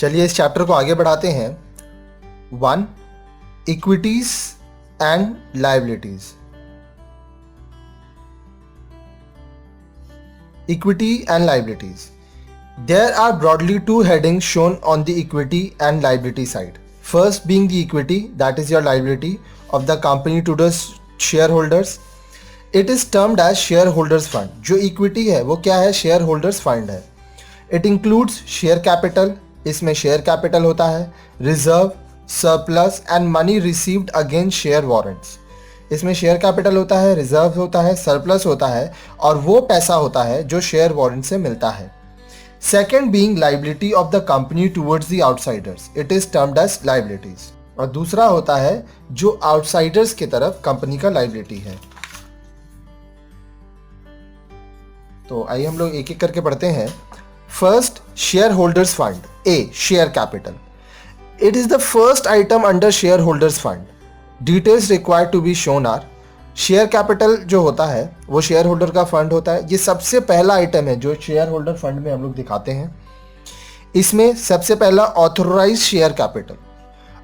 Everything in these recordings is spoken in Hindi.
चलिए इस चैप्टर को आगे बढ़ाते हैं। 1. Equities and liabilities. Equity and liabilities. There are broadly two headings shown on the equity and liability side. First being the equity, that is your liability of the company to the shareholders. It is termed as shareholders fund. जो equity है वो क्या है? shareholders fund है. It includes share capital, इसमें share capital होता है, reserve, surplus and money received against share warrants. इसमें शेयर कैपिटल होता है, रिजर्व होता है, सरप्लस होता है और वो पैसा होता है जो शेयर वारंट से मिलता है। Second being liability of the company towards the outsiders. It is termed as liabilities. और दूसरा होता है जो outsiders की तरफ कंपनी का liability है। तो आइए हम लोग एक एक करके पढ़ते हैं। First, shareholders fund. A. Share capital. It is the first item under shareholders fund. Details required to be shown are share capital जो होता है वो शेयर होल्डर का फंड होता है। ये सबसे पहला आइटम है जो शेयर होल्डर फंड में हम लोग दिखाते हैं। इसमें सबसे पहला authorize share capital.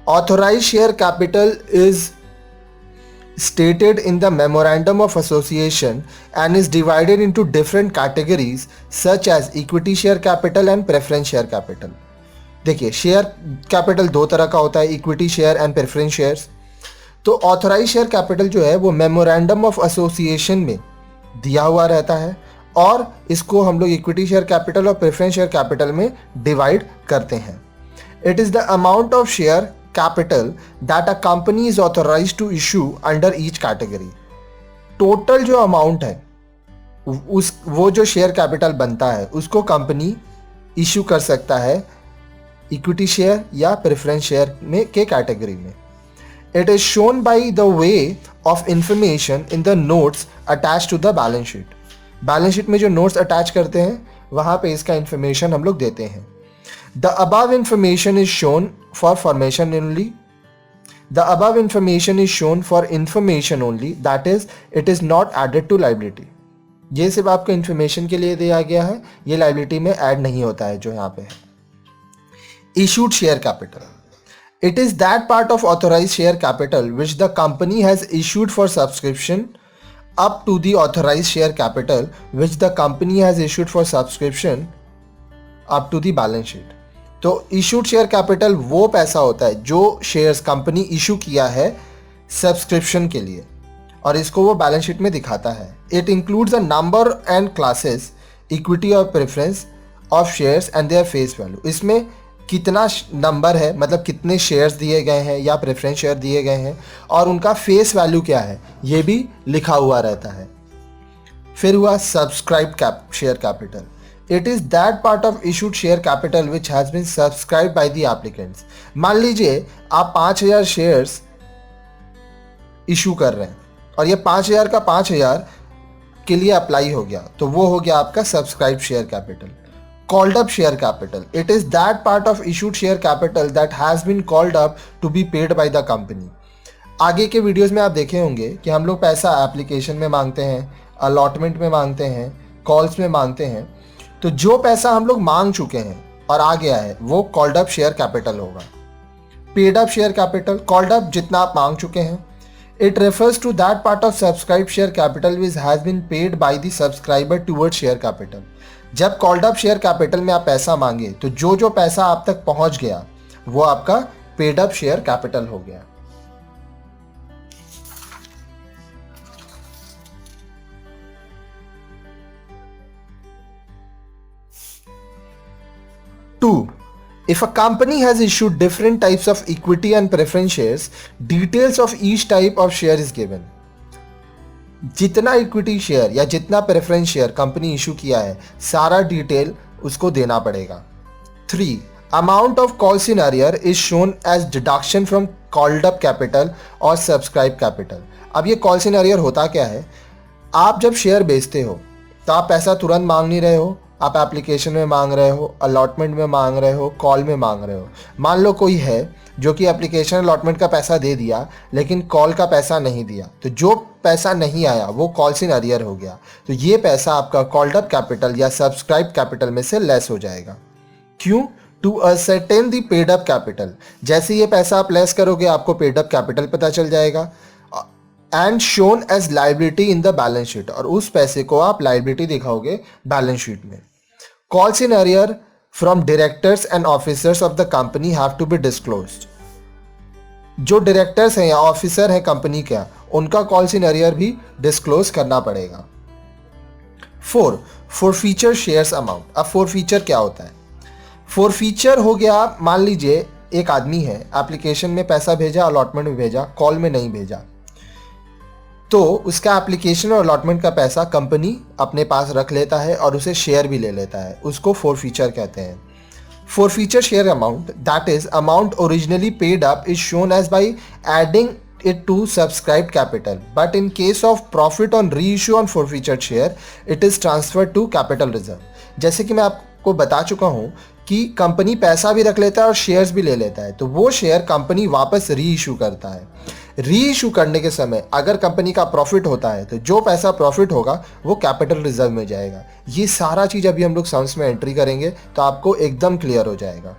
Authorize share capital is stated in the memorandum of association and is divided into different categories such as equity share capital and preference share capital। देखिए शेयर कैपिटल दो तरह का होता है, equity share and preference shares. तो ऑथोराइज शेयर कैपिटल जो है वो मेमोरेंडम ऑफ एसोसिएशन में दिया हुआ रहता है और इसको हम लोग इक्विटी शेयर कैपिटल और प्रेफरेंस शेयर कैपिटल में डिवाइड करते हैं। It is the amount of share capital that a company is authorize to issue under each category. Total जो अमाउंट है वो जो शेयर कैपिटल बनता है उसको कंपनी इशू कर सकता है इक्विटी शेयर या प्रेफरेंस शेयर में के कैटेगरी में। It is shown by the way of information in the notes attached to the balance sheet. Balance sheet में जो नोट्स अटैच करते हैं वहाँ पे इसका इंफॉर्मेशन हम लोग देते हैं। The above information is shown for formation only. The above information is shown for information only. That is, it is not added to liability. ये सिर्फ आपको इंफॉर्मेशन के लिए दिया गया है, ये लाइबिलिटी में ऐड नहीं होता है जो यहाँ पे है। Issued share capital. It is that part of authorized share capital which the company has issued for subscription up to the authorized share capital which the company has issued for subscription up to the balance sheet. तो issued share capital वो पैसा होता है जो शेयर्स कंपनी इशू किया है सब्सक्रिप्शन के लिए और इसको वो बैलेंस शीट में दिखाता है। It includes a number and classes, equity or preference of shares and their face value. इसमें कितना नंबर है, मतलब कितने शेयर्स दिए गए हैं या प्रेफरेंस शेयर दिए गए हैं और उनका फेस वैल्यू क्या है ये भी लिखा हुआ रहता है। फिर हुआ subscribe share capital. It is that part of issued share capital which has been subscribe by the applicants. मान लीजिए आप 5000 शेयर्स इशू कर रहे हैं और ये 5000 का 5000 के लिए अप्लाई हो गया तो वो हो गया आपका subscribe share capital. Called up share capital. It is that part of issued share capital that has been called up to be paid by the company. आगे के वीडियोस में आप देखे होंगे कि हम लोग पैसा एप्लीकेशन में मांगते हैं, अलॉटमेंट में मांगते हैं, कॉल्स में मांगते हैं। तो जो पैसा हम लोग मांग चुके हैं और आ गया है वो कॉल्ड अप शेयर कैपिटल होगा। Paid up share capital, called up जितना आप मांग चुके हैं। It refers to that part of subscribed share capital which has been paid by the subscriber towards share capital. जब कॉल्ड अप शेयर कैपिटल में आप पैसा मांगे तो जो जो पैसा आप तक पहुंच गया वो आपका पेड अप शेयर कैपिटल हो गया। Two, if a company has issued different types of equity and preference shares, details of each type of share is given. जितना इक्विटी शेयर या जितना प्रेफरेंस शेयर कंपनी इशू किया है सारा डिटेल उसको देना पड़ेगा। 3. Amount of call in arrear is shown as deduction from called up capital और सब्सक्राइब कैपिटल। अब ये कॉल सिनेरियर होता क्या है? आप जब शेयर बेचते हो तो आप पैसा तुरंत मांग नहीं रहे हो, आप एप्लीकेशन में मांग रहे हो, अलॉटमेंट में मांग रहे हो, कॉल में मांग रहे हो। मान लो कोई है जो कि एप्लीकेशन अलॉटमेंट का पैसा दे दिया लेकिन कॉल का पैसा नहीं दिया, तो जो पैसा नहीं आया वो कॉल्स इन अरियर हो गया, तो ये पैसा आपका कॉल्ड अप कैपिटल या सब्सक्राइब कैपिटल में से लेस हो जाएगा। क्यों? To ascertain the paid up capital. जैसे ये पैसा आप लेस करोगे आपको पेड अप कैपिटल पता चल जाएगा। And shown as liability in the balance sheet, और उस पैसे को आप लाइबिलिटी दिखाओगे बैलेंस शीट में। Calls in arrear from directors and officers of the company have to be disclosed. जो डायरेक्टर्स हैं या ऑफिसर हैं कंपनी का, उनका कॉल्स इन अरियर भी डिस्क्लोज करना पड़ेगा। 4 फॉरफीचर शेयर्स अमाउंट। अब फॉरफीचर क्या होता है? फॉरफीचर हो गया, मान लीजिए एक आदमी है, एप्लीकेशन में पैसा भेजा, अलॉटमेंट में भेजा, कॉल में नहीं भेजा, तो उसका एप्लीकेशन और अलॉटमेंट का पैसा कंपनी अपने पास रख लेता है और उसे शेयर भी ले लेता है। उसको फॉरफीचर कहते हैं। Forfeiture share amount, that is amount originally paid up, is shown as by adding it to subscribed capital, but in case of profit on reissue on forfeited share it is transferred to capital reserve। जैसे कि मैं आपको बता चुका हूं कि कंपनी पैसा भी रख लेता है और शेयर्स भी ले लेता है, तो वो शेयर कंपनी वापस री इशू करता है। री इशू करने के समय अगर कंपनी का प्रॉफिट होता है तो जो पैसा प्रॉफिट होगा वो कैपिटल रिजर्व में जाएगा। ये सारा चीज़ अभी हम लोग सम्स में एंट्री करेंगे तो आपको एकदम क्लियर हो जाएगा।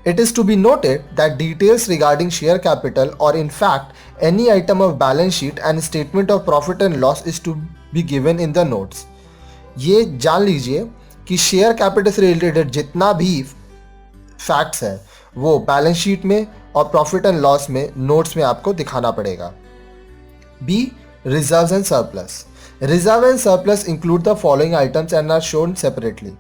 It is to be noted that details regarding share capital or in fact any item of balance sheet and statement of profit and loss is to be given in the notes। ये जान लीजिए कि शेयर कैपिटल से रिलेटेड जितना भी फैक्ट्स है वो बैलेंस शीट में और प्रॉफिट एंड लॉस में नोट्स में आपको दिखाना पड़ेगा। B reserves and surplus. Reserve and surplus include the following items and are shown separately.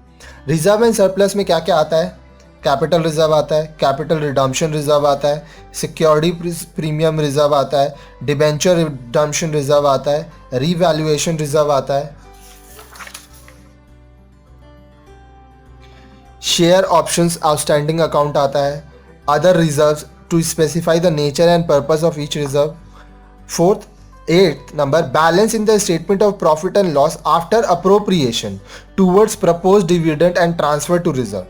Reserve and surplus में क्या क्या आता है? कैपिटल रिजर्व आता है, कैपिटल रिडम्पशन रिजर्व आता है, सिक्योरिटी प्रीमियम रिजर्व आता है, डिबेंचर रिडम्पशन रिजर्व आता है, रीवैल्यूएशन रिजर्व आता है, शेयर ऑप्शंस आउटस्टैंडिंग अकाउंट आता है, other reserves to specify the nature and purpose of each reserve. 8th number, balance in the statement of profit and loss after appropriation towards proposed dividend and transfer to reserve.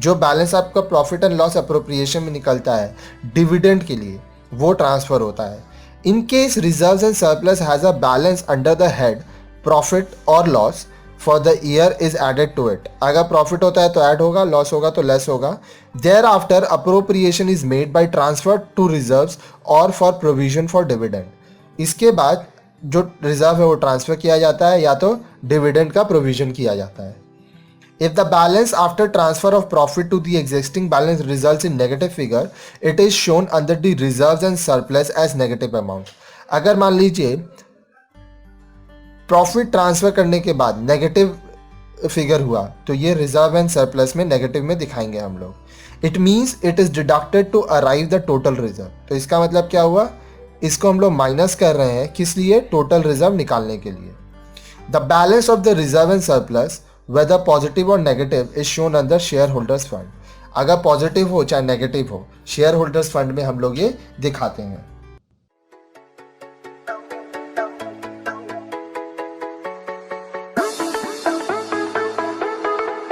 जो बैलेंस आपका प्रॉफिट एंड लॉस अप्रोप्रिएशन में निकलता है डिविडेंड के लिए, वो ट्रांसफर होता है। In case reserves and surplus has a balance under the head profit और loss for the year is added to it. अगर प्रॉफिट होता है तो ऐड होगा, लॉस होगा तो लेस होगा। Thereafter appropriation is made by transfer to reserves और फॉर प्रोविजन फॉर डिविडेंड। इसके बाद जो रिजर्व है वो ट्रांसफर किया जाता है या तो डिविडेंड का प्रोविजन किया जाता है। If the balance after transfer of profit to the existing balance results in negative figure, it is shown under the reserves and surplus as negative amount। अगर मान लीजिए प्रॉफिट ट्रांसफर करने के बाद नेगेटिव फिगर हुआ तो ये रिजर्व एंड सरप्लस में नेगेटिव में दिखाएंगे हम लोग। It means it is deducted to arrive the total reserve. तो इसका मतलब क्या हुआ? इसको हम लोग माइनस कर रहे हैं, किस लिए? टोटल रिजर्व निकालने के लिए। The balance of the reserve and surplus whether positive or negative is shown under shareholders fund। अगर पॉजिटिव हो चाहे नेगेटिव हो, शेयर होल्डर्स फंड में हम लोग ये दिखाते हैं।